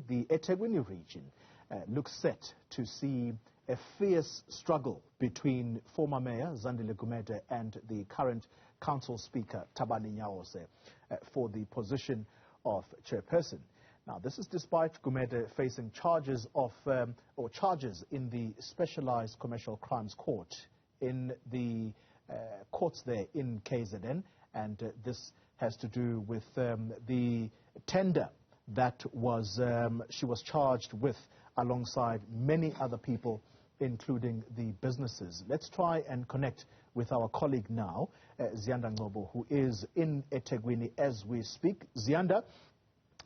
the eThekwini region looks set to see a fierce struggle between former Mayor Zandile Gumede and the current Council Speaker Thabani Ntawose for the position of chairperson. Now, this is despite Gumede facing charges in the Specialised Commercial Crimes Court in the courts there in KZN, and this has to do with the tender that she was charged with alongside many other people, including the businesses. Let's try and connect with our colleague now, Ziyanda Ngcobo, who is in eThekwini as we speak. Ziyanda,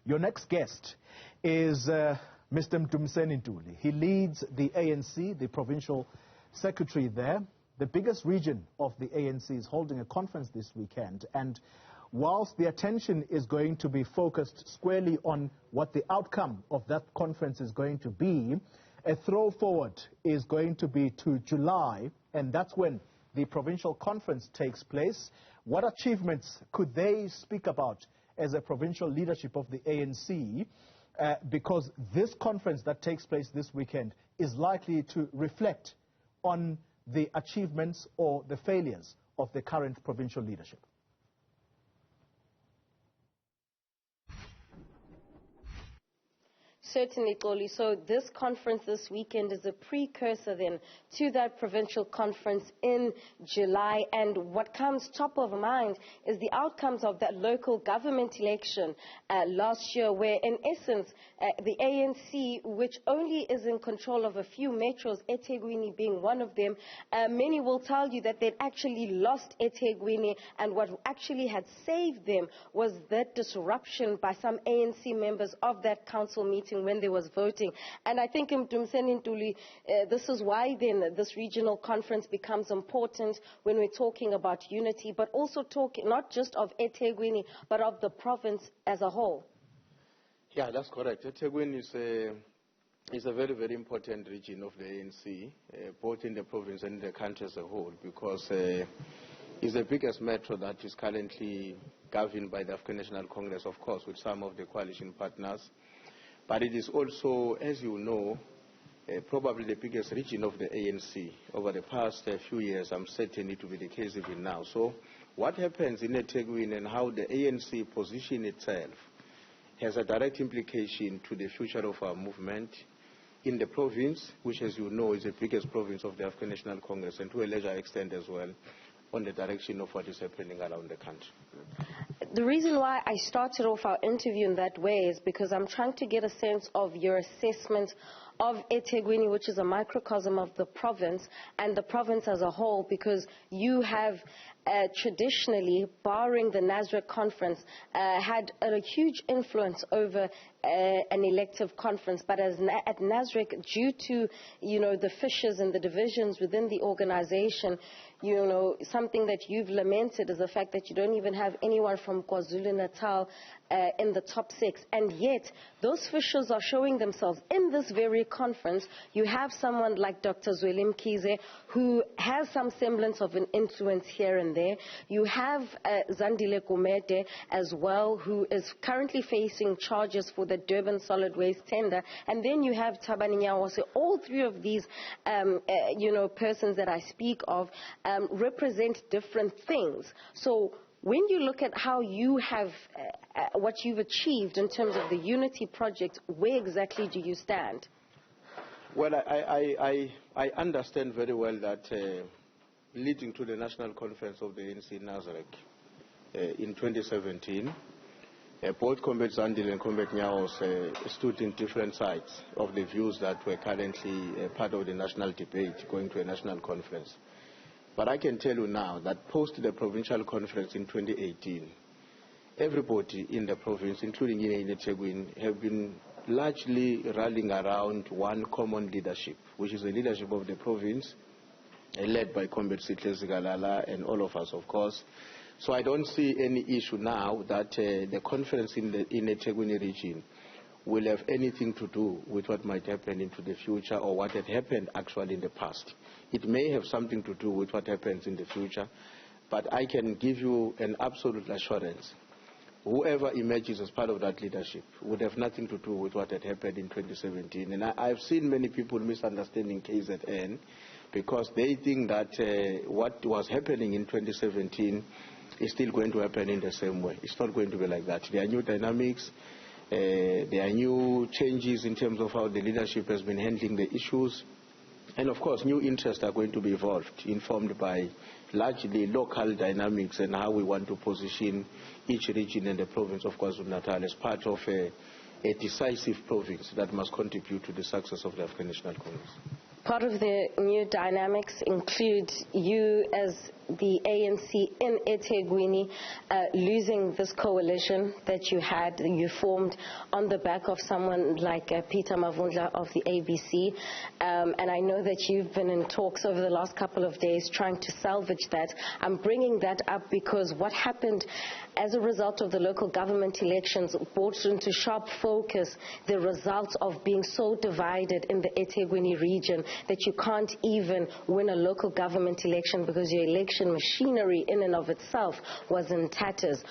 your next guest is Mr. Ntawose. He leads the ANC, the provincial secretary there. The biggest region of the ANC is holding a conference this weekend, and whilst the attention is going to be focused squarely on what the outcome of that conference is going to be, a throw forward is going to be to July, and that's when the provincial conference takes place. What achievements could they speak about as a provincial leadership of the ANC? Because this conference that takes place this weekend is likely to reflect on the achievements or the failures of the current provincial leadership. Certainly, Xoli. So this conference this weekend is a precursor then to that provincial conference in July. And what comes top of mind is the outcomes of that local government election last year, where in essence the ANC, which only is in control of a few metros, eThekwini being one of them, many will tell you that they'd actually lost eThekwini, and what actually had saved them was that disruption by some ANC members of that council meeting when there was voting. And I think, this is why then this regional conference becomes important when we're talking about unity, but also talking not just of eThekwini, but of the province as a whole. Yeah, that's correct. eThekwini is a very, very important region of the ANC, both in the province and the country as a whole, because it's the biggest metro that is currently governed by the African National Congress, of course, with some of the coalition partners. But it is also, as you know, probably the biggest region of the ANC over the past few years. I'm certain it will be the case even now. So what happens in eThekwini and how the ANC position itself has a direct implication to the future of our movement in the province, which, as you know, is the biggest province of the African National Congress, and to a larger extent as well on the direction of what is happening around the country. The reason why I started off our interview in that way is because I'm trying to get a sense of your assessment of eThekwini, which is a microcosm of the province and the province as a whole, because you have traditionally, barring the Nasrec conference, had a huge influence over an elective conference. But at Nasrec, due to, the fissures and the divisions within the organization, something that you've lamented is the fact that you don't even have anyone from KwaZulu-Natal in the top 6. And yet, those fissures are showing themselves in this very conference. You have someone like Dr. Zweli Mkhize, who has some semblance of an influence here and there. You have Zandile Gumede as well, who is currently facing charges for the Durban solid waste tender. And then you have Thabani Ntawose. All three of these, persons that I speak of represent different things. So when you look at how you have, what you've achieved in terms of the Unity project, where exactly do you stand? Well, I understand very well that leading to the national conference of the ANC in Nasrec in 2017, both Comrade Zandile and Comrade Ntawose stood in different sides of the views that were currently part of the national debate going to a national conference. But I can tell you now that post the provincial conference in 2018, everybody in the province, including in eThekwini, have been largely rallying around one common leadership, which is the leadership of the province, led by Comrade Zigalala and all of us, of course. So I don't see any issue now that the conference in the eThekwini region will have anything to do with what might happen into the future or what had happened actually in the past. It may have something to do with what happens in the future, but I can give you an absolute assurance whoever emerges as part of that leadership would have nothing to do with what had happened in 2017. And I've seen many people misunderstanding KZN because they think that what was happening in 2017 is still going to happen in the same way. It's not going to be like that. There are new dynamics. There are new changes in terms of how the leadership has been handling the issues. And of course, new interests are going to be informed by largely local dynamics and how we want to position each region in the province of KwaZulu-Natal as part of a decisive province that must contribute to the success of the African National Congress. Part of the new dynamics include you as the ANC in eThekwini losing this coalition that you formed on the back of someone like Peter Mavundla of the ABC. And I know that you've been in talks over the last couple of days trying to salvage that. I'm bringing that up because what happened as a result of the local government elections brought into sharp focus the results of being so divided in the eThekwini region that you can't even win a local government election because your election machinery in and of itself was in tatters.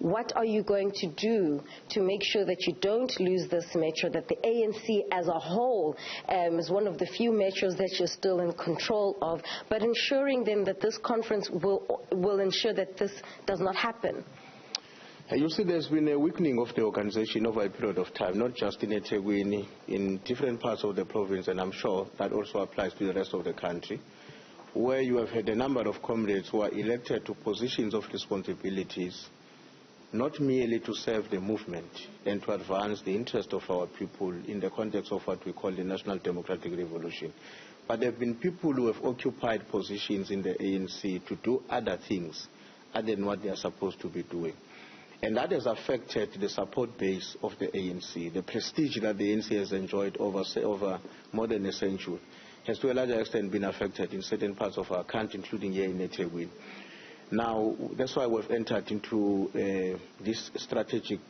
What are you going to do to make sure that you don't lose this metro, that the ANC as a whole is one of the few metros that you're still in control of, but ensuring then that this conference will ensure that this does not happen? You see, there's been a weakening of the organization over a period of time, not just in eThekwini, in different parts of the province, and I'm sure that also applies to the rest of the country, where you have had a number of comrades who are elected to positions of responsibilities, not merely to serve the movement and to advance the interest of our people in the context of what we call the National Democratic Revolution, but there have been people who have occupied positions in the ANC to do other things other than what they are supposed to be doing. And that has affected the support base of the ANC. The prestige that the ANC has enjoyed over more than a century has to a larger extent been affected in certain parts of our country, including here in eThekwini. Now, that's why we've entered into this strategic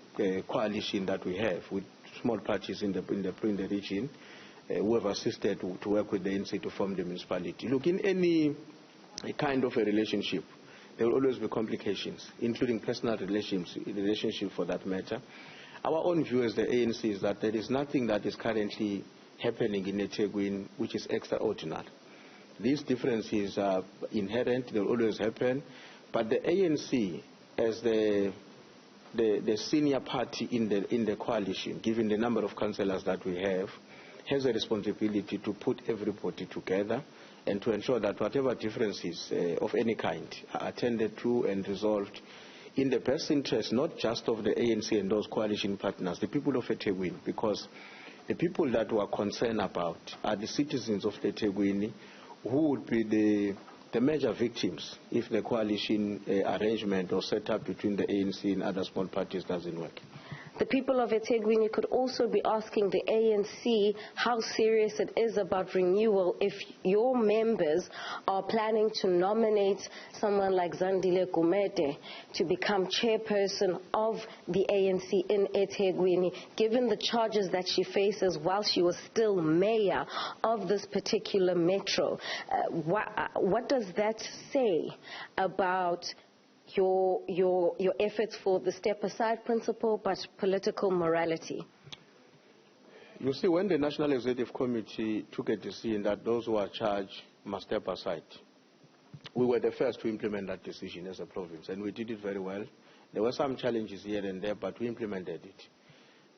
coalition that we have with small parties in the region who have assisted to work with the ANC to form the municipality. Look, in any kind of a relationship, there will always be complications, including personal relationship for that matter. Our own view as the ANC is that there is nothing that is currently happening in eThekwini which is extraordinary. These differences are inherent, they will always happen, but the ANC as the senior party in the coalition, given the number of councillors that we have, has a responsibility to put everybody together and to ensure that whatever differences of any kind are attended to and resolved in the best interest, not just of the ANC and those coalition partners, the people of eThekwini, because the people that we are concerned about are the citizens of eThekwini who would be the major victims if the coalition arrangement or setup between the ANC and other small parties doesn't work. The people of eThekwini could also be asking the ANC how serious it is about renewal if your members are planning to nominate someone like Zandile Gumede to become chairperson of the ANC in eThekwini, given the charges that she faces while she was still mayor of this particular metro. What does that say about your efforts for the step-aside principle, but political morality? You see, when the National Executive Committee took a decision that those who are charged must step aside, we were the first to implement that decision as a province, and we did it very well. There were some challenges here and there, but we implemented it.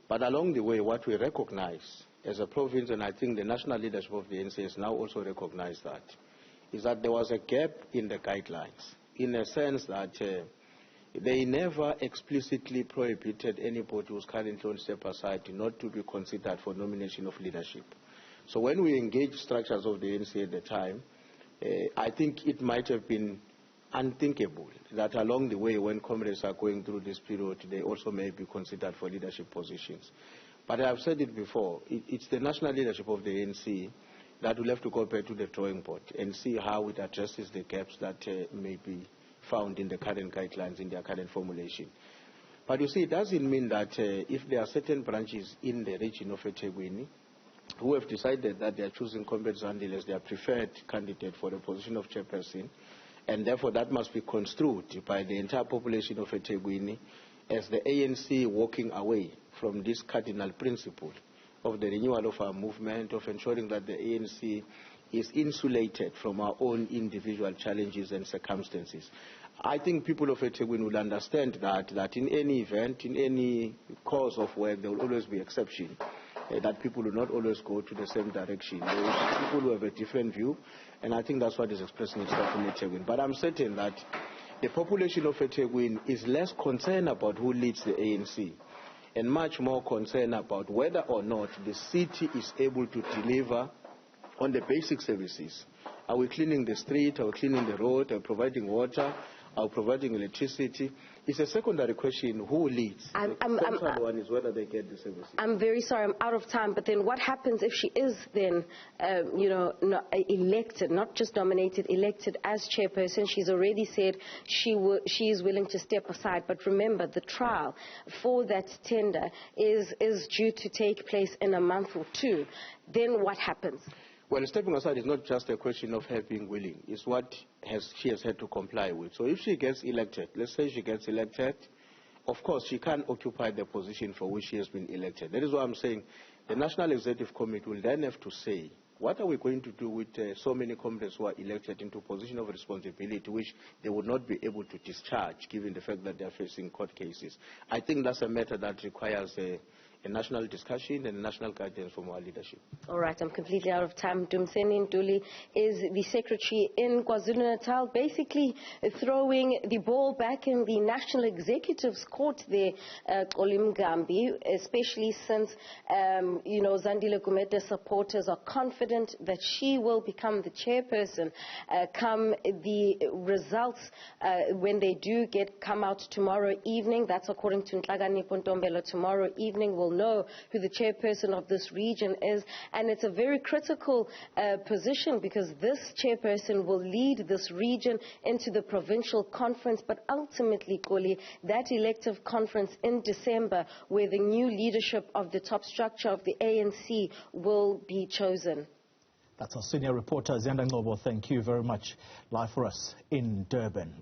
But along the way, what we recognize as a province, and I think the national leadership of the ANC has now also recognized that, is that there was a gap in the guidelines, in a sense that they never explicitly prohibited anybody who's currently on step aside not to be considered for nomination of leadership. So when we engaged structures of the ANC at the time, I think it might have been unthinkable that along the way, when comrades are going through this period, they also may be considered for leadership positions. But I've said it before, it's the national leadership of the ANC that will have to go back to the drawing board and see how it addresses the gaps that may be found in the current guidelines, in their current formulation. But you see, it doesn't mean that if there are certain branches in the region of eThekwini who have decided that they are choosing Comrade Zandile as their preferred candidate for the position of chairperson, and therefore that must be construed by the entire population of eThekwini as the ANC walking away from this cardinal principle of the renewal of our movement, of ensuring that the ANC is insulated from our own individual challenges and circumstances. I think people of eThekwini will understand that in any event, in any course of work, there will always be exception, that people will not always go to the same direction. There are people who have a different view, and I think that's what is expressing itself in eThekwini. But I'm certain that the population of eThekwini is less concerned about who leads the ANC, and much more concerned about whether or not the city is able to deliver on the basic services. Are we cleaning the street? Are we cleaning the road? Are we providing water? Are we providing electricity? It's a secondary question, who leads? The central one is whether they get the services. I'm very sorry, I'm out of time, but then what happens if she is then, elected, not just nominated, elected as chairperson? She's already said she is willing to step aside, but remember, the trial for that tender is due to take place in a month or two. Then what happens? Well, stepping aside is not just a question of her being willing. It's what she has had to comply with. So if she gets elected, let's say she gets elected, of course she can't occupy the position for which she has been elected. That is why I'm saying the National Executive Committee will then have to say, what are we going to do with so many comrades who are elected into a position of responsibility which they would not be able to discharge given the fact that they are facing court cases? I think that's a matter that requires a national discussion and national guidance from our leadership. All right, I'm completely out of time. Dumseni Ntuli is the secretary in KwaZulu-Natal, basically throwing the ball back in the National Executive's court there, Xolim Gambi, especially since, Zandile Gumede supporters are confident that she will become the chairperson come the results when they do come out tomorrow evening. That's according to Nhlakanipho Ntombela. Tomorrow evening we'll know who the chairperson of this region is, and it's a very critical position because this chairperson will lead this region into the provincial conference, but ultimately, Koli, that elective conference in December where the new leadership of the top structure of the ANC will be chosen. That's our senior reporter, Ziyanda Ngcobo. Thank you very much. Live for us in Durban.